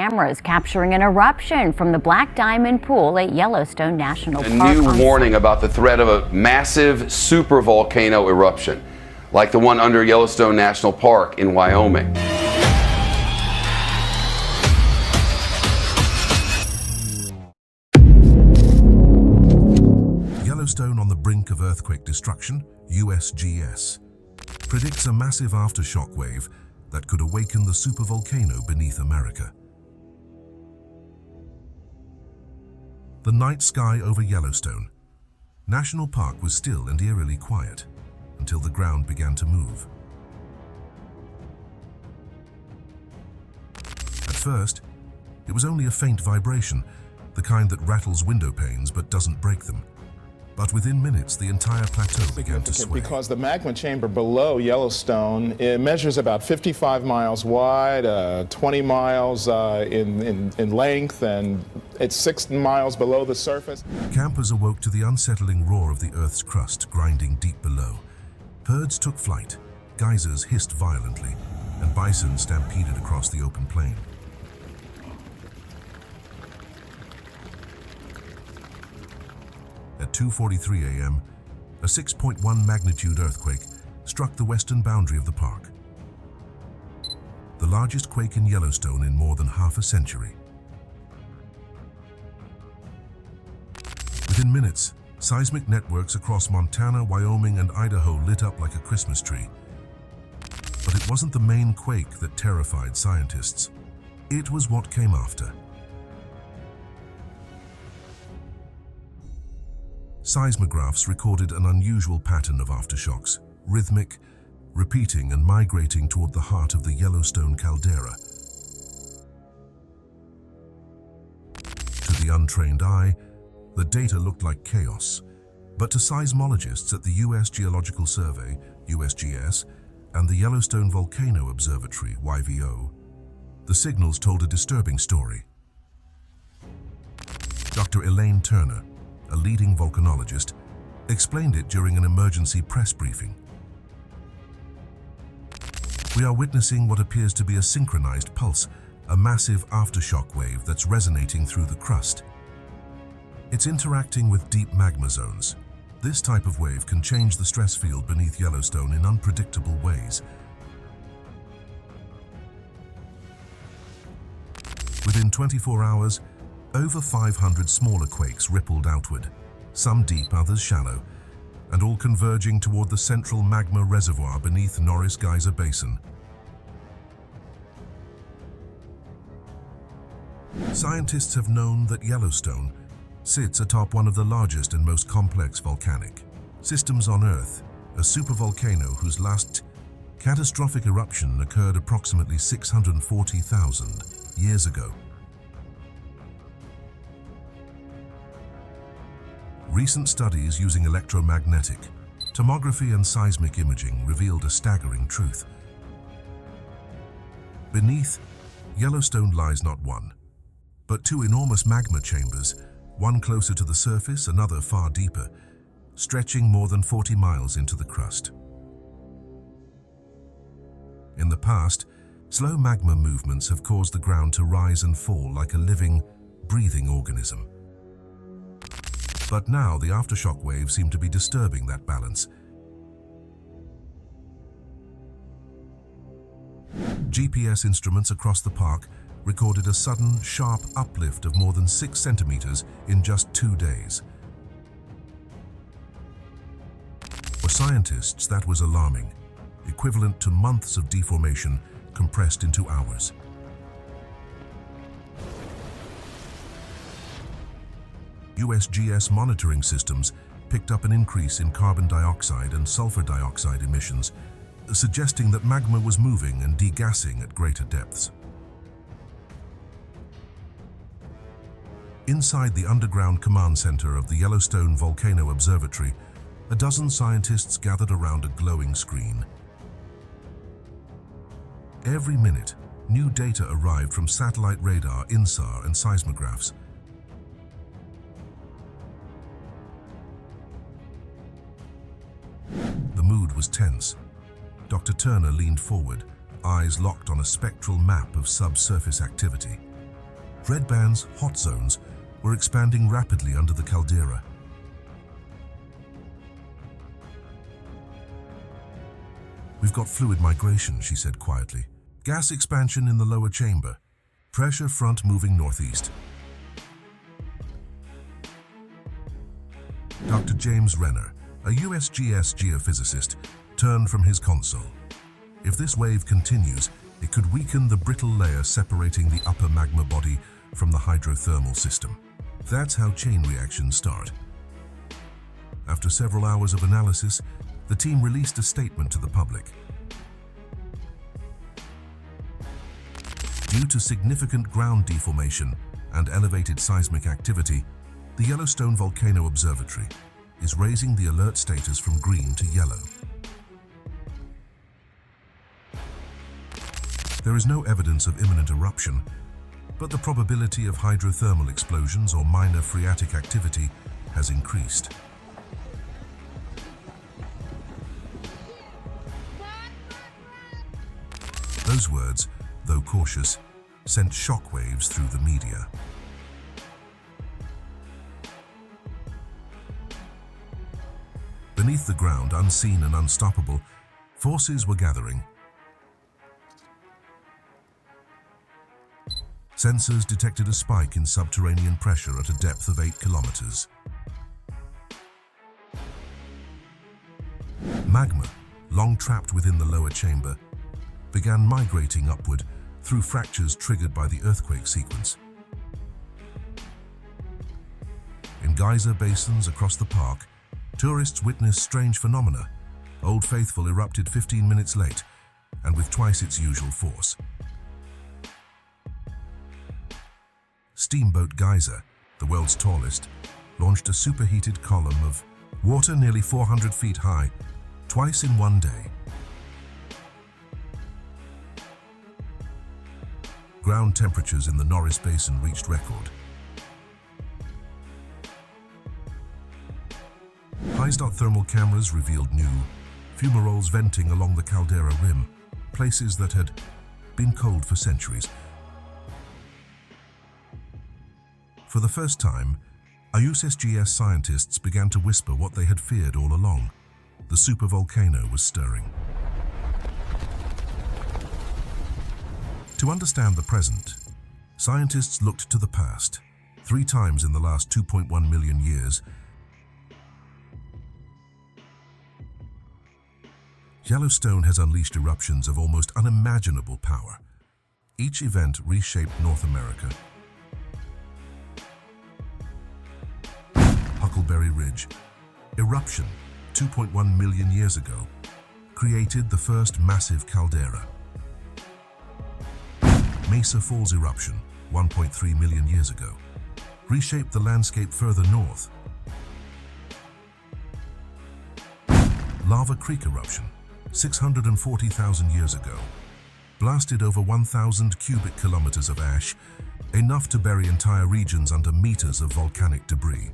cameras capturing an eruption from the Black Diamond Pool at Yellowstone National Park. A new warning about the threat of a massive supervolcano eruption, like the one under Yellowstone National Park in Wyoming. Yellowstone on the brink of earthquake destruction, USGS, predicts a massive aftershock wave that could awaken the supervolcano beneath America. The night sky over Yellowstone National Park was still and eerily quiet until the ground began to move. At first, it was only a faint vibration, the kind that rattles windowpanes but doesn't break them. But within minutes, the entire plateau began to sway. Because the magma chamber below Yellowstone, it measures about 55 miles wide, 20 miles in length, and it's 6 miles below the surface. Campers awoke to the unsettling roar of the Earth's crust grinding deep below. Birds took flight, geysers hissed violently, and bison stampeded across the open plain. At 2:43 a.m., a 6.1 magnitude earthquake struck the western boundary of the park. The largest quake in Yellowstone in more than half a century. Within minutes, seismic networks across Montana, Wyoming, and Idaho lit up like a Christmas tree. But it wasn't the main quake that terrified scientists. It was what came after. Seismographs recorded an unusual pattern of aftershocks, rhythmic, repeating and migrating toward the heart of the Yellowstone caldera. To the untrained eye, the data looked like chaos, but to seismologists at the U.S. Geological Survey, USGS, and the Yellowstone Volcano Observatory, YVO, the signals told a disturbing story. Dr. Elaine Turner, a leading volcanologist, explained it during an emergency press briefing. We are witnessing what appears to be a synchronized pulse, a massive aftershock wave that's resonating through the crust. It's interacting with deep magma zones. This type of wave can change the stress field beneath Yellowstone in unpredictable ways. Within 24 hours, over 500 smaller quakes rippled outward, some deep, others shallow, and all converging toward the central magma reservoir beneath Norris Geyser Basin. Scientists have known that Yellowstone sits atop one of the largest and most complex volcanic systems on Earth, a supervolcano whose last catastrophic eruption occurred approximately 640,000 years ago. Recent studies using electromagnetic, tomography and seismic imaging revealed a staggering truth. Beneath, Yellowstone lies not one, but two enormous magma chambers, one closer to the surface, another far deeper, stretching more than 40 miles into the crust. In the past, slow magma movements have caused the ground to rise and fall like a living, breathing organism. But now the aftershock waves seem to be disturbing that balance. GPS instruments across the park recorded a sudden, sharp uplift of more than 6 centimeters in just 2 days. For scientists, that was alarming, equivalent to months of deformation compressed into hours. USGS monitoring systems picked up an increase in carbon dioxide and sulfur dioxide emissions, suggesting that magma was moving and degassing at greater depths. Inside the underground command center of the Yellowstone Volcano Observatory, a dozen scientists gathered around a glowing screen. Every minute, new data arrived from satellite radar, INSAR, and seismographs. The mood was tense. Dr. Turner leaned forward, eyes locked on a spectral map of subsurface activity. Red bands, hot zones, were expanding rapidly under the caldera. "We've got fluid migration," she said quietly. "Gas expansion in the lower chamber. Pressure front moving northeast." Dr. James Renner, a USGS geophysicist, turned from his console. If this wave continues, it could weaken the brittle layer separating the upper magma body from the hydrothermal system. That's how chain reactions start. After several hours of analysis, the team released a statement to the public. Due to significant ground deformation and elevated seismic activity, the Yellowstone Volcano Observatory is raising the alert status from green to yellow. There is no evidence of imminent eruption, but the probability of hydrothermal explosions or minor phreatic activity has increased. Those words, though cautious, sent shockwaves through the media. Beneath the ground, unseen and unstoppable, forces were gathering. Sensors detected a spike in subterranean pressure at a depth of 8 kilometers. Magma, long trapped within the lower chamber, began migrating upward through fractures triggered by the earthquake sequence. In geyser basins across the park, tourists witnessed strange phenomena. Old Faithful erupted 15 minutes late and with twice its usual force. Steamboat Geyser, the world's tallest, launched a superheated column of water nearly 400 feet high, twice in one day. Ground temperatures in the Norris Basin reached record. High-dot thermal cameras revealed new fumaroles venting along the caldera rim, places that had been cold for centuries. For the first time, USGS scientists began to whisper what they had feared all along. The supervolcano was stirring. To understand the present, scientists looked to the past. 3 times in the last 2.1 million years, Yellowstone has unleashed eruptions of almost unimaginable power. Each event reshaped North America. Huckleberry Ridge, Eruption, 2.1 million years ago, created the first massive caldera. Mesa Falls Eruption, 1.3 million years ago, reshaped the landscape further north. Lava Creek Eruption, 640,000 years ago, blasted over 1,000 cubic kilometers of ash, enough to bury entire regions under meters of volcanic debris.